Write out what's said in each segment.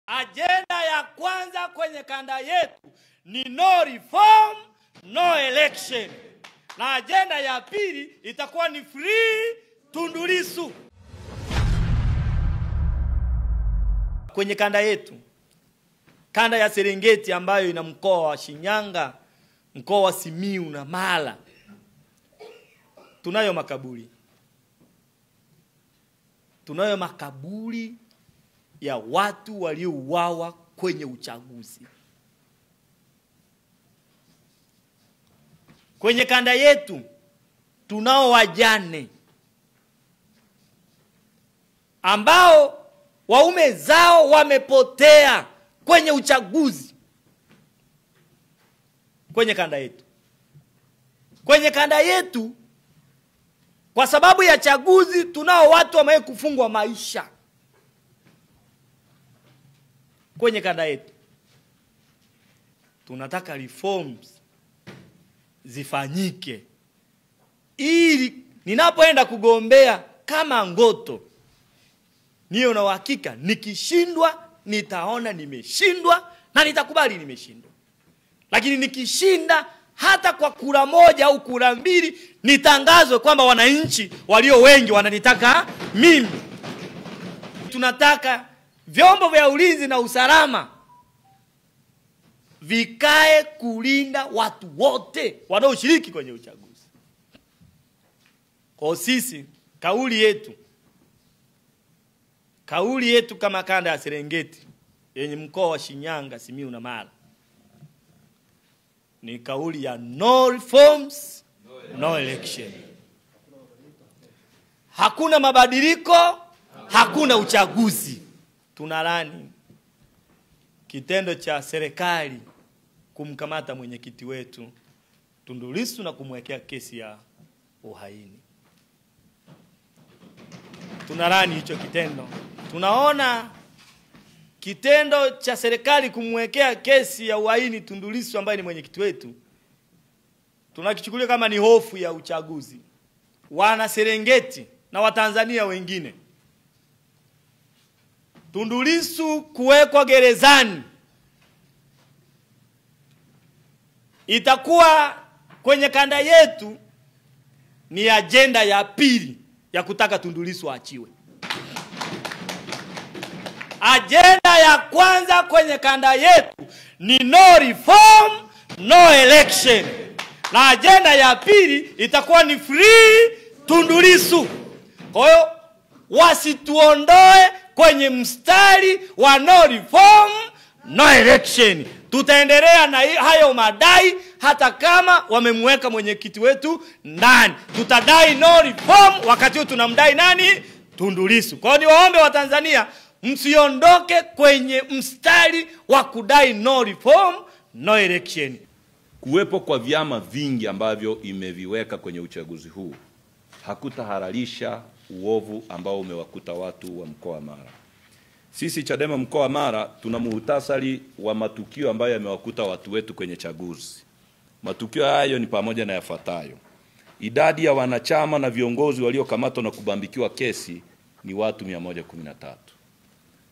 Ajenda ya kwanza kwenye kanda yetu ni no reform, no election. Na ajenda ya pili itakuwa ni free Tundu Lissu. Kwenye kanda yetu, kanda ya Serengeti ambayo ina mkoa wa Shinyanga, mkoa wa Simiyu na Mara, tunayo makaburi. Tunayo makaburi ya watu waliouawa kwenye uchaguzi. Kwenye kanda yetu tunao wajane ambao waume zao wamepotea kwenye uchaguzi. Kwenye kanda yetu. Kwenye kanda yetu, kwa sababu ya chaguzi, tunao watu wame kufungwa maisha. Kwenye kanda yetu tunataka reforms zifanyike ili ninapoenda kugombea kama Ngoto niyo na uhakika nikishindwa nitaona nimeshindwa na nitakubali nimeshindwa. Lakini nikishinda hata kwa kura moja au kura mbili nitangazwe kwamba wananchi walio wengi wananitaka mimi. Tunataka vyombo vya ulinzi na usalama vikae kulinda watu wote wanaoshiriki kwenye uchaguzi. Kwa sisi kauli yetu kama kanda ya Serengeti yenye mkoa wa Shinyanga, Simiyu na Mara ni kauli ya no reforms, no election. Hakuna mabadiliko, hakuna uchaguzi. Tunalani kitendo cha serikali kumkamata mwenyekiti wetu Tundu Lissu na kumwekea kesi ya uhaini. Tunalani hicho kitendo. Tunaona kitendo cha serikali kumwekea kesi ya uhaini Tundu Lissu ambaye ni mwenyekiti wetu, tunakichukulia kama ni hofu ya uchaguzi. Wana Serengeti na Watanzania wengine, Tundu Lissu kuwekwa gerezani itakuwa kwenye kanda yetu ni ajenda ya pili ya kutaka Tundu Lissu aachiwe. Ajenda ya kwanza kwenye kanda yetu ni no reform, no election. Na ajenda ya pili itakuwa ni free Tundu Lissu. Kwa hiyo wasituondoe kwenye mstari wa no reform, no election. Tutaendelea na hayo madai hata kama wamemweka mwenyekiti wetu ndani. Tutadai no reform wakati huu tunamdai nani? Tundu Lissu. Kwa hiyo niwaombe wa Tanzania msiondoke kwenye mstari wa kudai no reform, no election. Kuwepo kwa vyama vingi ambavyo imeviweka kwenye uchaguzi huu hakutahalalisha uovu ambao umewakuta watu wa mkoa wa Mara. Sisi Chadema mkoa wa Mara tuna muhtasari wa matukio ambayo yamewakuta watu wetu kwenye chaguzi. Matukio hayo ni pamoja na yafuatayo. Idadi ya wanachama na viongozi waliokamatwa na kubambikiwa kesi ni watu 113.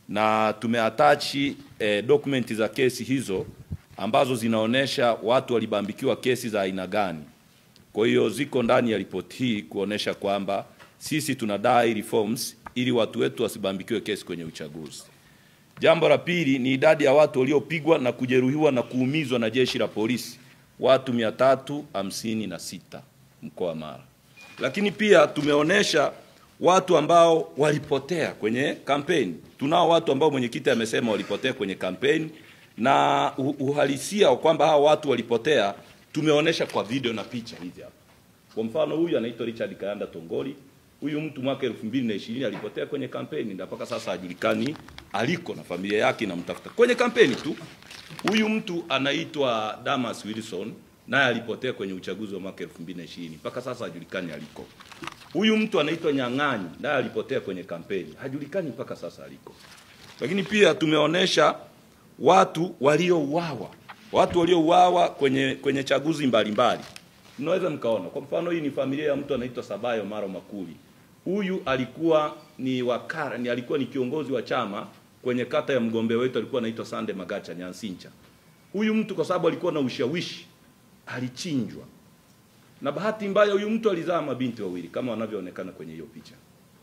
Na tumeatachi dokumenti za kesi hizo ambazo zinaonesha watu walibambikiwa kesi za aina gani. Kwa hiyo ziko ndani ya ripoti hii kuonesha kwamba sisi tunadai reforms ili watu wetu wasibambikiwe kesi kwenye uchaguzi. Jambo la pili ni idadi ya watu waliopigwa na kujeruhiwa na kuumizwa na jeshi la polisi, watu 356 mkoa wa Mara. Lakini pia tumeonesha watu ambao walipotea kwenye kampeni. Tunao watu ambao mwenyekiti amesema walipotea kwenye kampeni, na uhalisia kwamba hao watu walipotea tumeonesha kwa video na picha hizi hapa. Kwa mfano, huyu anaitwa Richard Kayanda Tongoli. Huyu mtu mwaka 2020 alipotea kwenye kampeni na mpaka sasa hajulikani aliko, na familia yake inamtafuta kwenye kampeni tu. Huyu mtu anaitwa Damas Wilson, naye alipotea kwenye uchaguzi wa mwaka 2020 mpaka sasa hajulikani aliko. Huyu mtu anaitwa Nyang'anyi, naye alipotea kwenye kampeni, hajulikani mpaka sasa aliko. Lakini pia tumeonesha watu waliouawa kwenye chaguzi mbalimbali. Mnaweza mkaona kwa mfano, hii ni familia ya mtu anaitwa Sabayo Maro Makuli. Huyu alikuwa ni alikuwa ni kiongozi wa chama kwenye kata ya mgombea wetu alikuwa anaitwa Sande Magacha Nyansincha. Huyu mtu kwa sababu alikuwa na ushawishi alichinjwa. Na bahati mbaya huyu mtu alizaa mabinti wawili kama wanavyoonekana kwenye hiyo picha.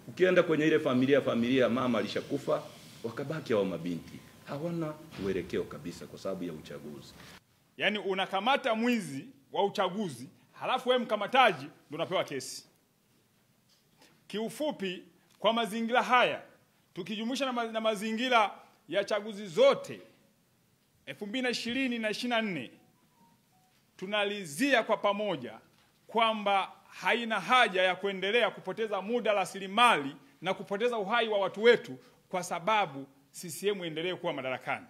Ukienda kwenye ile familia mama alishakufa, wakabaki hao mabinti. Hawana uelekeo kabisa kwa sababu ya uchaguzi. Yaani unakamata mwizi wa uchaguzi, halafu wewe mkamataji ndio unapewa kesi. Kiufupi, kwa mazingira haya, tukijumuisha na mazingira ya chaguzi zote 2020 na 24, tunalizia kwa pamoja kwamba haina haja ya kuendelea kupoteza muda, rasilimali na kupoteza uhai wa watu wetu kwa sababu CCM endelee kuwa madarakani.